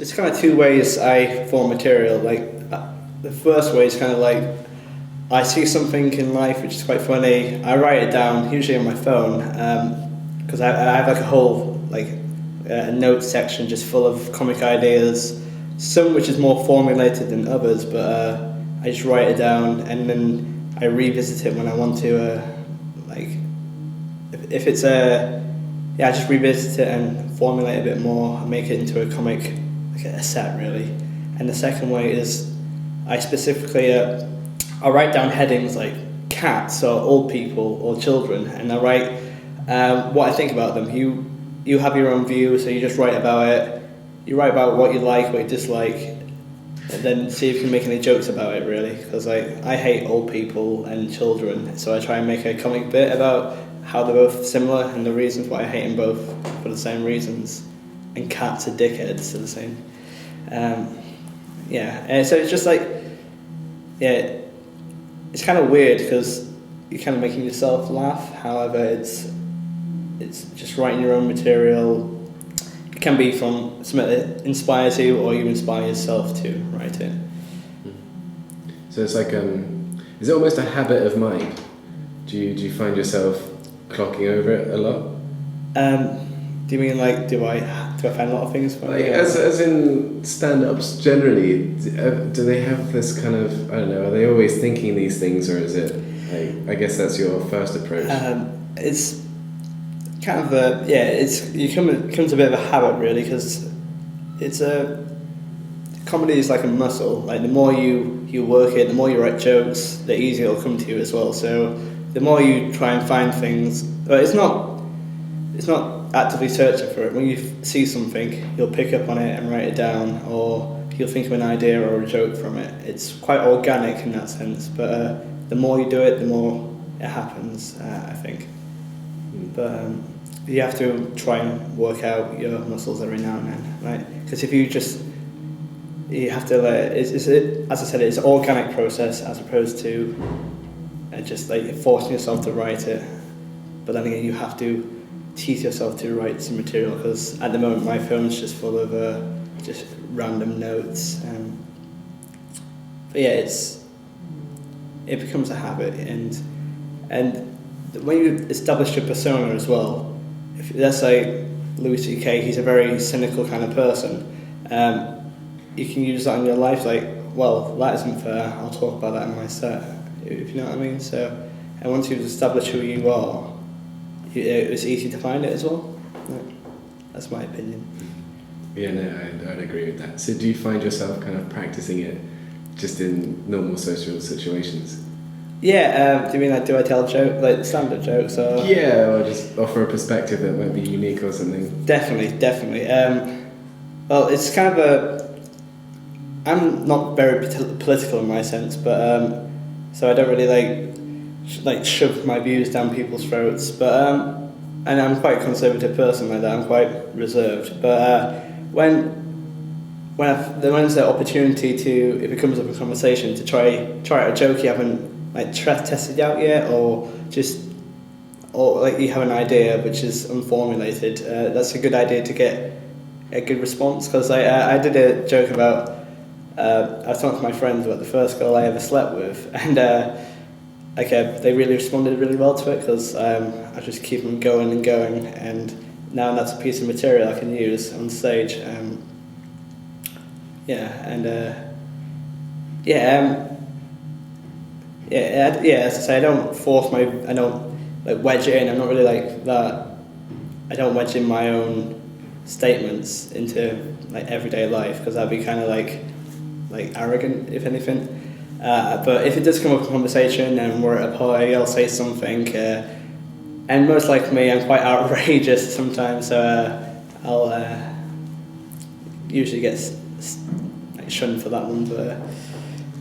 It's kind of two ways I form material. The first way is kind of like I see something in life which is quite funny. I write it down, usually on my phone, because I have like a whole a note section just full of comic ideas. Some which is more formulated than others, but I just write it down and then I revisit it when I want to. If it's I just revisit it and formulate a bit more, and make it into a comic, like a set really. And the second way is I specifically I write down headings like cats or old people or children, and I write what I think about them. You have your own view, so you just write about it. You write about what you like, what you dislike, and then see if you can make any jokes about it really. Because I hate old people and children, so I try and make a comic bit about how they're both similar and the reasons why I hate them both for the same reasons. And cats are dickheads, so the same. So it's just it's kind of weird because you're kind of making yourself laugh. However, it's just writing your own material. It can be from something that inspires you, or you inspire yourself to write it. So it's like, is it almost a habit of mind? Do you find yourself clocking over it a lot? Do you mean do I find a lot of things funny? As in stand-ups generally, do they have this kind of, I don't know, are they always thinking these things, or is it, I guess that's your first approach? It's kind of it becomes a bit of a habit really, because comedy is like a muscle. Like the more you work it, the more you write jokes, the easier it'll come to you as well. So the more you try and find things, but it's not actively searching for it. When you see something, you'll pick up on it and write it down, or you'll think of an idea or a joke from it. It's quite organic in that sense, but the more you do it, the more it happens, I think. But you have to try and work out your muscles every now and then, right? Because if you have to as I said, it's an organic process as opposed to just forcing yourself to write it. But then again, you have to teach yourself to write some material, because at the moment my phone's just full of just random notes. But yeah, it becomes a habit, and when you establish your persona as well, if let's say Louis C.K., he's a very cynical kind of person, you can use that in your life, well, that isn't fair, I'll talk about that in my set, if you know what I mean. So, and once you've established who you are, it's easy to find it as well. That's my opinion. Yeah, no, I'd agree with that. So do you find yourself kind of practicing it just in normal social situations? Yeah, do you mean do I tell stand-up jokes? Or? Yeah, or just offer a perspective that might be unique or something? Definitely. Well, it's kind of I'm not very political in my sense, but so I don't really shove my views down people's throats. But and I'm quite a conservative person like that. I'm quite reserved. But when there's the opportunity to, if it comes up in conversation, to try out a joke you haven't tested out yet, or you have an idea which is unformulated, that's a good idea to get a good response. Because I did a joke about I was talking to my friends about the first girl I ever slept with, and they really responded really well to it, because I just keep them going and going, and now that's a piece of material I can use on stage. As I say, I don't wedge it in. I'm not really like that. I don't wedge in my own statements into everyday life, because that'd be kind of like arrogant, if anything. But if it does come up in conversation and we're at a party, I'll say something, and most like me, I'm quite outrageous sometimes, so I'll usually get shunned for that one, but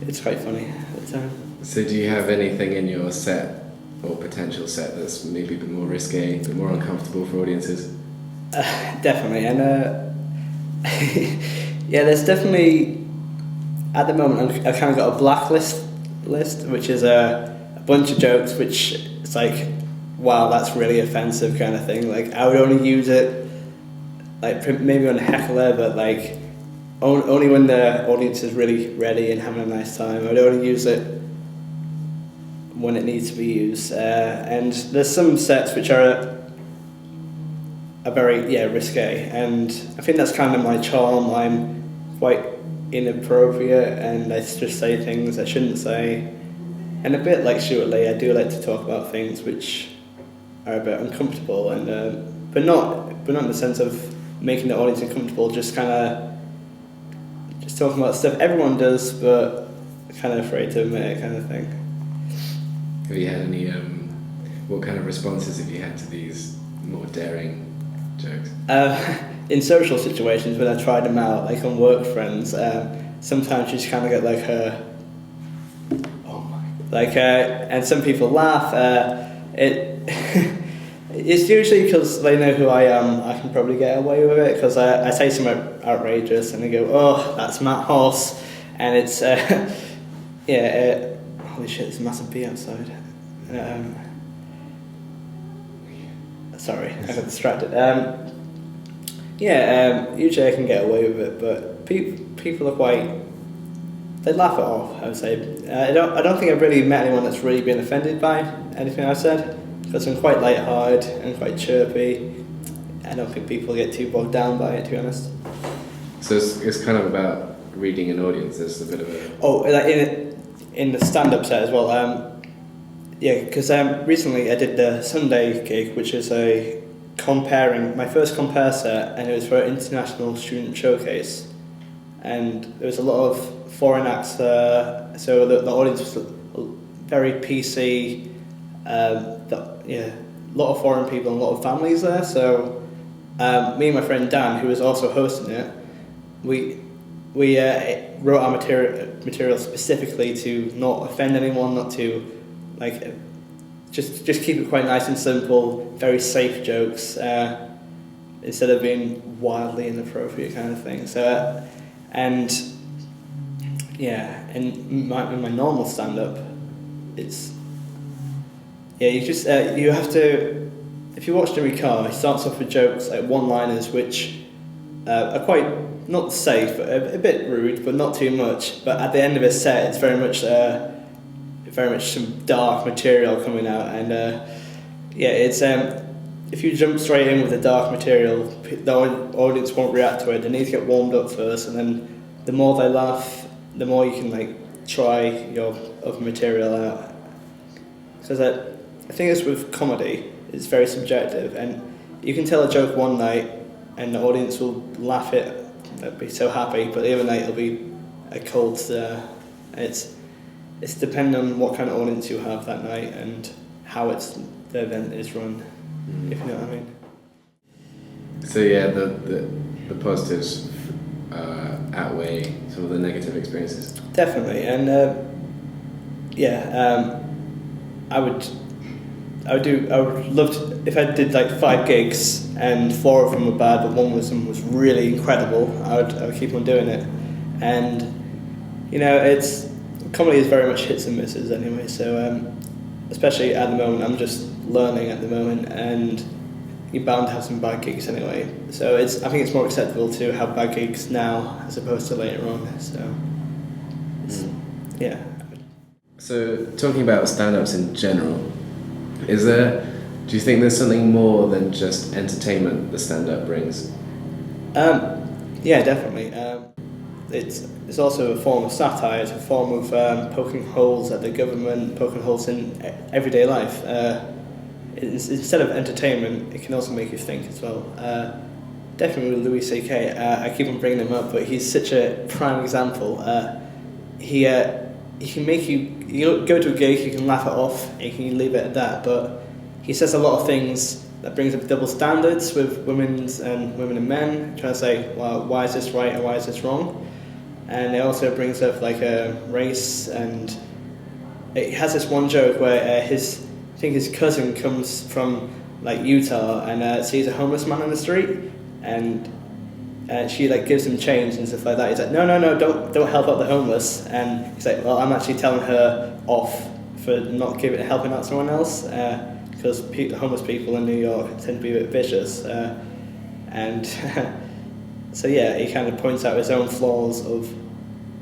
it's quite funny at the time. So do you have anything in your set or potential set that's maybe a bit more risque, a bit more uncomfortable for audiences? Definitely, and there's definitely, at the moment I've kind of got a blacklist list, which is a bunch of jokes which it's wow, that's really offensive kind of thing. I would only use it maybe on a heckler, but only when the audience is really ready and having a nice time. I'd only use it when it needs to be used. And there's some sets which are very risque, and I think that's kind of my charm. I'm quite inappropriate, and I just say things I shouldn't say. And a bit like Stuart Lee, I do like to talk about things which are a bit uncomfortable, and but not in the sense of making the audience uncomfortable. Just kind of talking about stuff everyone does, but kind of afraid to admit it, kind of thing. Have you had any? What kind of responses have you had to these more daring jokes? In social situations, when I tried them out, like on work friends, sometimes you just kind of get like a, oh my, and some people laugh. It's usually because they know who I am. I can probably get away with it because I say something outrageous and they go, "Oh, that's Matt Horse," and it's holy shit, there's a massive bee outside. Sorry, I got distracted. Usually I can get away with it, but people are they laugh it off, I would say. I don't think I've really met anyone that's really been offended by anything I've said, because I'm quite light-hearted and quite chirpy. I don't think people get too bogged down by it, to be honest. So it's kind of about reading an audience. There's a bit of a... Oh, like in the stand-up set as well. Because recently I did the Sunday gig, which is my first compare set, and it was for an international student showcase. And there was a lot of foreign acts there, so the audience was very PC. A lot of foreign people and a lot of families there. So me and my friend Dan, who was also hosting it, we wrote our material specifically to not offend anyone, not to just keep it quite nice and simple, very safe jokes, instead of being wildly inappropriate kind of thing. So in my normal stand-up, it's you have to, if you watch Jimmy Carr, he starts off with jokes like one-liners which are quite not safe, a bit rude, but not too much. But at the end of his set, it's very much some dark material coming out, and it's if you jump straight in with the dark material, the audience won't react to it. They need to get warmed up first, and then the more they laugh, the more you can try your other material out. Because I think it's with comedy, it's very subjective, and you can tell a joke one night and the audience will laugh it, they'll be so happy, but the other night it'll be a cold stare. It's depending on what kind of audience you have that night and how the event is run, if you know what I mean. So the positives outweigh some of the negative experiences. Definitely, and I would love to, if I did 5 gigs and 4 of them were bad but one of them was really incredible, I would keep on doing it. And comedy is very much hits and misses anyway, so especially at the moment, I'm just learning at the moment, and you're bound to have some bad gigs anyway. So I think it's more acceptable to have bad gigs now as opposed to later on. So So talking about stand-ups in general, do you think there's something more than just entertainment the stand-up brings? Yeah, definitely. It's also a form of satire. It's a form of poking holes at the government, poking holes in everyday life. Instead of entertainment, it can also make you think as well. Definitely with Louis C.K. I keep on bringing him up, but he's such a prime example. He can make you go to a gig, you can laugh it off, and you can leave it at that. But he says a lot of things that brings up double standards with women and men, trying to say, well, why is this right and why is this wrong? And it also brings up a race, and it has this one joke where his cousin comes from Utah and sees a homeless man on the street, and she gives him change and stuff like that. He's like, no, don't help out the homeless, and he's like, well, I'm actually telling her off for not helping out someone else, because homeless people in New York tend to be a bit vicious, and so yeah, he kind of points out his own flaws of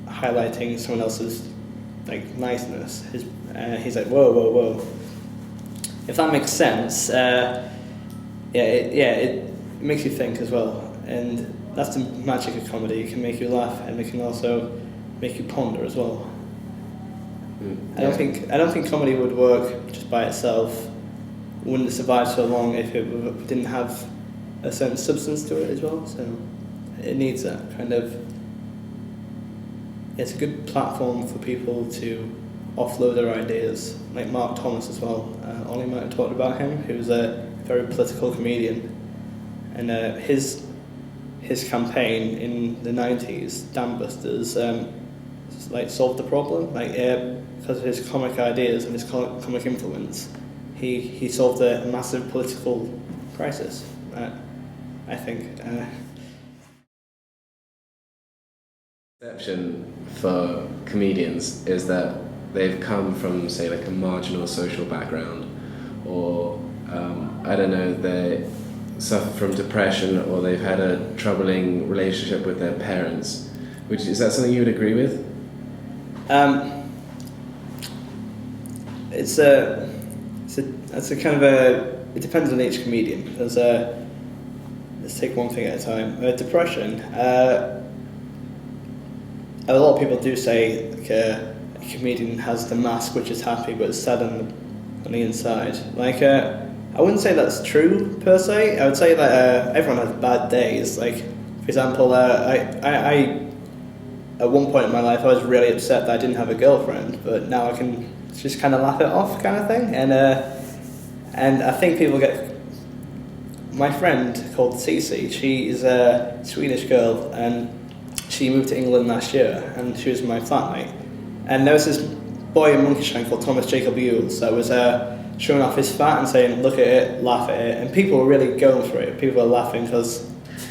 highlighting someone else's like niceness. He's like, whoa, whoa, whoa. If that makes sense, it makes you think as well, and that's the magic of comedy. It can make you laugh, and it can also make you ponder as well. I don't think comedy would work just by itself. Wouldn't survive so long if it didn't have a certain substance to it as well. So it needs that kind of. It's a good platform for people to offload their ideas, like Mark Thomas as well. Ollie might have talked about him, who's a very political comedian, and his campaign in the 90s, Dambusters, like solved the problem, like because of his comic ideas and his comic influence, he solved a massive political crisis. I think. Perception for comedians is that they've come from, say, like a marginal social background, or I don't know, they suffer from depression, or they've had a troubling relationship with their parents. Is that something you would agree with? It's a kind of a. It depends on each comedian. Let's take one thing at a time. Depression. A lot of people do say like, a comedian has the mask which is happy but it's sad on the inside. Like I wouldn't say that's true per se. I would say that everyone has bad days. Like for example, I at one point in my life I was really upset that I didn't have a girlfriend, but now I can just kind of laugh it off, kind of thing. And I think people get. My friend called Cece, she is a Swedish girl, and she moved to England last year, and she was my flatmate. And there was this boy in Monkeyshine called Thomas Jacob Ewells that was showing off his fat and saying, look at it, laugh at it. And people were really going for it. People were laughing because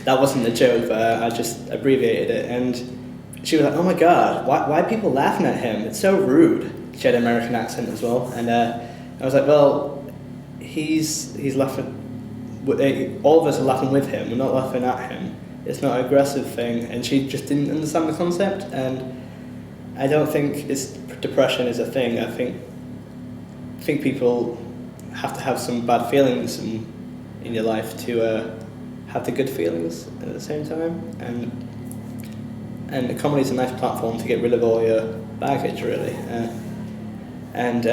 that wasn't a joke, but I just abbreviated it. And she was like, oh my God, why are people laughing at him? It's so rude. She had an American accent as well. And I was like, well, he's laughing. All of us are laughing with him. We're not laughing at him. It's not an aggressive thing, and she just didn't understand the concept. And I don't think depression is a thing. I think people have to have some bad feelings in your life to have the good feelings at the same time. And comedy is a nice platform to get rid of all your baggage, really, and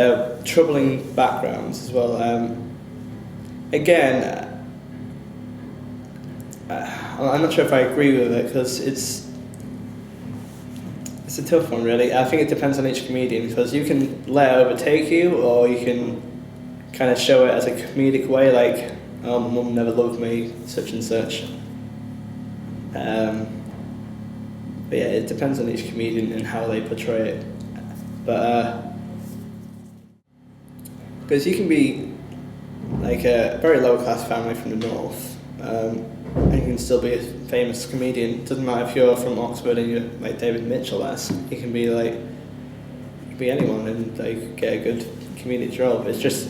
troubling backgrounds as well. Again. I'm not sure if I agree with it because it's a tough one, really. I think it depends on each comedian, because you can let it overtake you, or you can kind of show it as a comedic way, like, oh, my mum never loved me, such and such. But yeah, it depends on each comedian and how they portray it. But because you can be like a very low class family from the north. And you can still be a famous comedian. It doesn't matter if you're from Oxford and you're like David Mitchell-esque. You can be like, you can be anyone and like get a good comedic job. It's just,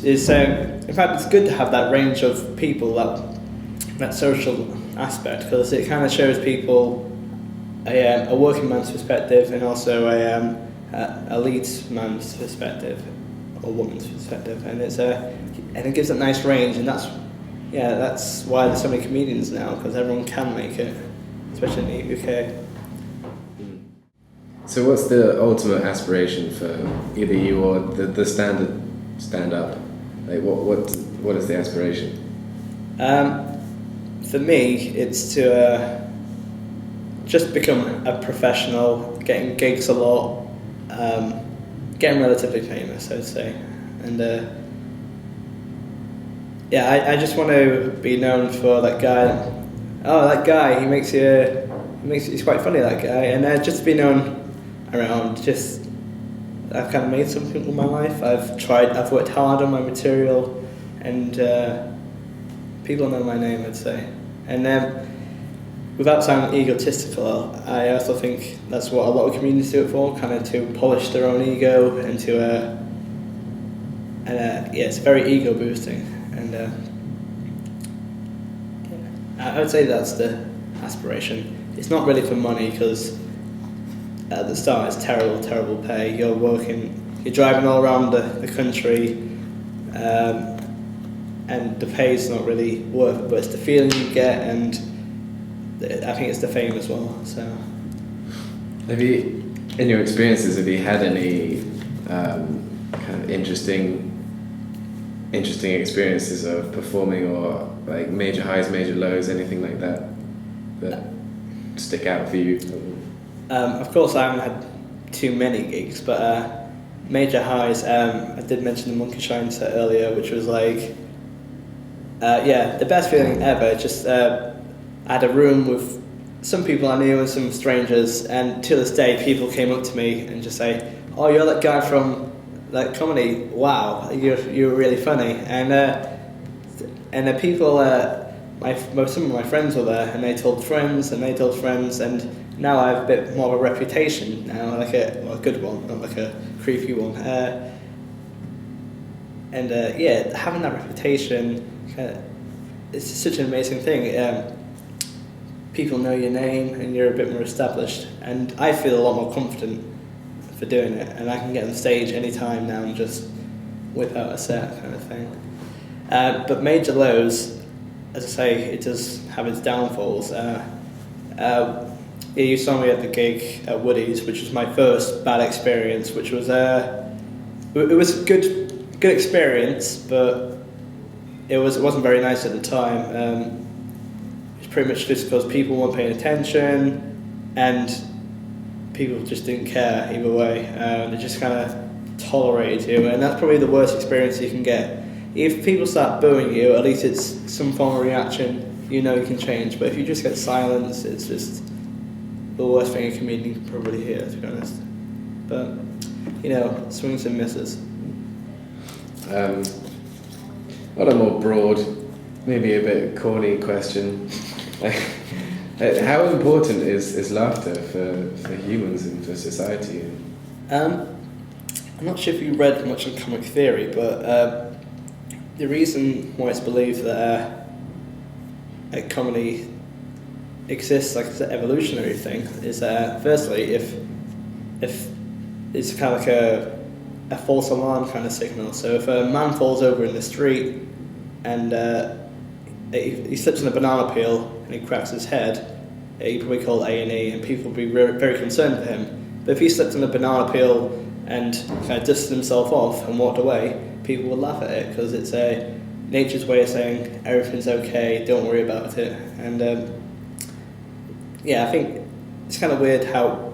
in fact, it's good to have that range of people, that social aspect, because it kind of shows people a working man's perspective and also a lead man's perspective or woman's perspective, and it gives a nice range, and that's why there's so many comedians now, because everyone can make it, especially in the UK. So what's the ultimate aspiration for either you or the standard stand-up? Like what is the aspiration? For me, it's to just become a professional, getting gigs a lot, getting relatively famous, I'd say, and I just want to be known for that guy. Oh, that guy, he's quite funny, that guy, and just be known around. I've kind of made something with my life. I've worked hard on my material, and people know my name, I'd say. And without sounding egotistical, I also think that's what a lot of comedians do it for, kind of to polish their own ego and to, it's very ego boosting. And I would say that's the aspiration. It's not really for money because at the start it's terrible pay. You're driving all around the country, and the pay's not really worth it, but it's the feeling you get, and I think it's the fame as well. So, have you, in your experiences, have you had any kind of interesting experiences of performing, or like major highs, major lows, anything like that stick out for you? Of course, I haven't had too many gigs, but major highs. I did mention the Monkey Shine set earlier, which was like, the best feeling ever. Just I had a room with some people I knew and some strangers, and to this day, people came up to me and just say, "Oh, you're that guy from that comedy. Wow, you're really funny." And the people, some of my friends were there, and they told friends, and now I have a bit more of a reputation now, like a good one, not like a creepy one. Having that reputation, it's such an amazing thing. People know your name, and you're a bit more established, and I feel a lot more confident for doing it, and I can get on stage anytime now and just whip out a set kind of thing. But major lows, as I say, it does have its downfalls. You saw me at the gig at Woody's, which was my first bad experience, which was it was a good experience, but it wasn't very nice at the time. It was pretty much just because people weren't paying attention, and people just didn't care either way. They just kind of tolerated you, and that's probably the worst experience you can get. If people start booing you, at least it's some form of reaction, you can change. But if you just get silence, it's just the worst thing a comedian can probably hear, to be honest. But, swings and misses. What a more broad, maybe a bit corny question. How important is laughter for humans and for society? I'm not sure if you read much on comic theory, but the reason why it's believed that comedy exists, like it's an evolutionary thing, is firstly, if it's kind of like a false alarm kind of signal. So if a man falls over in the street and he slips on a banana peel and he cracks his head, he'd probably call A&E, and people would be very concerned for him. But if he slipped on a banana peel and kind of dusted himself off and walked away, people would laugh at it because it's nature's way of saying everything's okay, don't worry about it. And I think it's kind of weird how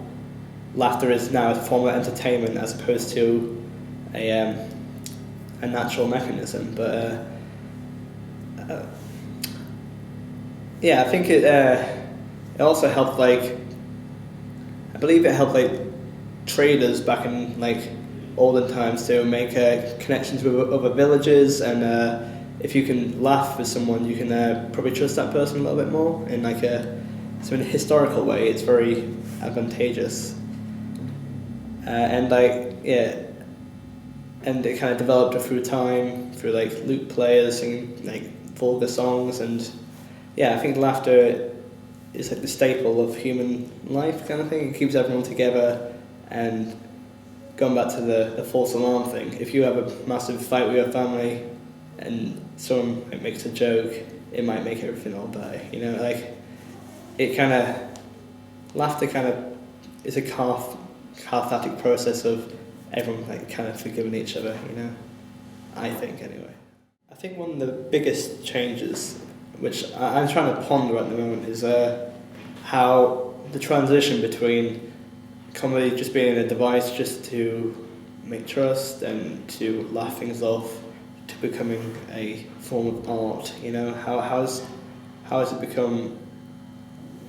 laughter is now a form of entertainment as opposed to a natural mechanism. But I think it also helped, I believe it helped traders back in olden times to make connections with other villages, and if you can laugh with someone, you can probably trust that person a little bit more. In so in a historical way, it's very advantageous. And it kind of developed through time, through lute players singing vulgar songs, and I think laughter is the staple of human life kind of thing. It keeps everyone together. And going back to the false alarm thing, if you have a massive fight with your family and someone makes a joke, it might make everything all better. It kind of, laughter kind of is a cathartic process of everyone kind of forgiving each other, I think anyway. I think one of the biggest changes, which I'm trying to ponder at the moment, is how the transition between comedy just being a device just to make trust and to laugh things off to becoming a form of art. How has it become?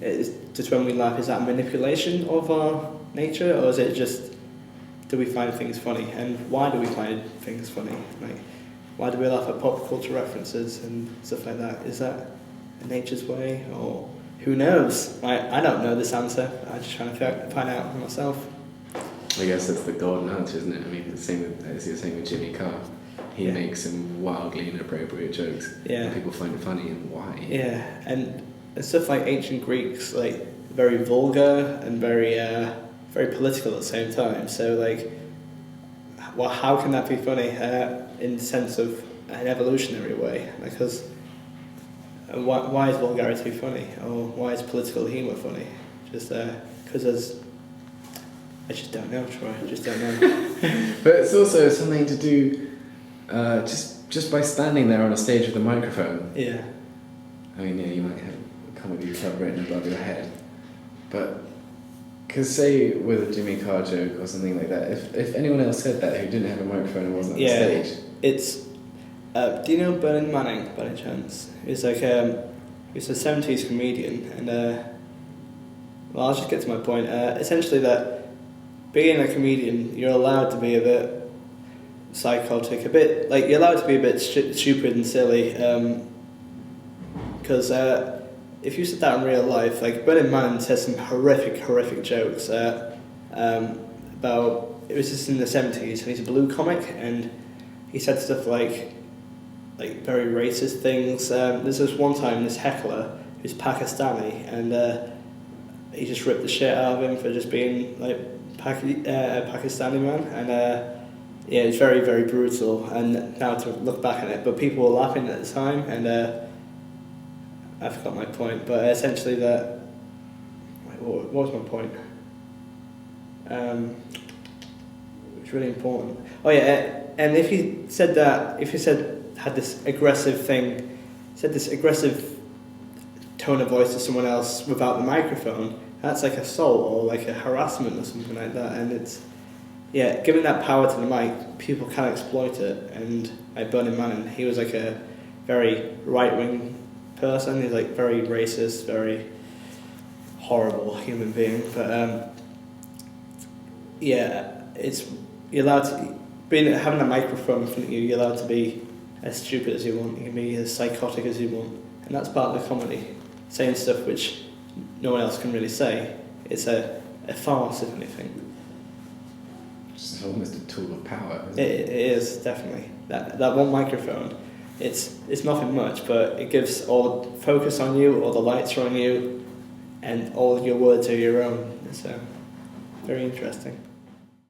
Just when we laugh, is that manipulation of our nature, or is it just, do we find things funny, and why do we find things funny? Why do we laugh at pop culture references and stuff like that? Is that nature's way, or who knows? I don't know this answer. I'm just trying to find out for myself. I guess that's the golden answer, isn't it? I mean, the same as you're saying with Jimmy Carr. He makes some wildly inappropriate jokes. Yeah. And people find it funny, and why? Yeah, and it's stuff like ancient Greeks, like very vulgar and very political at the same time. So like, well, how can that be funny in the sense of an evolutionary way? Because why is vulgarity funny, or why is political humour funny? Just because I just don't know, Troy. I just don't know. But it's also something to do just by standing there on a stage with a microphone. Yeah. I mean, yeah, you might have comedy club written above your head, but because say with a Jimmy Carr joke or something like that, if anyone else said that who didn't have a microphone and wasn't on stage, it's. Do you know Bernard Manning by any chance? He's like he's a 70s comedian, and well, I'll just get to my point. Essentially, that being a comedian, you're allowed to be a bit psychotic, a bit like you're allowed to be a bit stupid and silly. Because if you sit down in real life, like Bernard Manning says some horrific jokes about. It was just in the 70s, and he's a blue comic, and he said stuff like very racist things. There's this one time this heckler who's Pakistani, and he just ripped the shit out of him for just being like a Pakistani man, and yeah, it's very brutal. And now to look back at it, but people were laughing at the time, and I forgot my point. But essentially, that what was my point? It's really important. Oh yeah, and if he said that, if he had this aggressive thing, said this aggressive tone of voice to someone else without the microphone, that's like assault or like a harassment or something like that. And it's, yeah, giving that power to the mic, people can exploit it. And like Bernard Manning, he was like a very right-wing person. He's like very racist, very horrible human being. But yeah, you're allowed to, having a microphone in front of you, you're allowed to be as stupid as you want, you can be as psychotic as you want, and that's part of the comedy. Saying stuff which no one else can really say. It's a farce, if anything. It's almost a tool of power. Isn't It is, definitely. That one microphone, it's nothing much, but it gives all the focus on you, all the lights are on you, and all your words are your own. It's very interesting.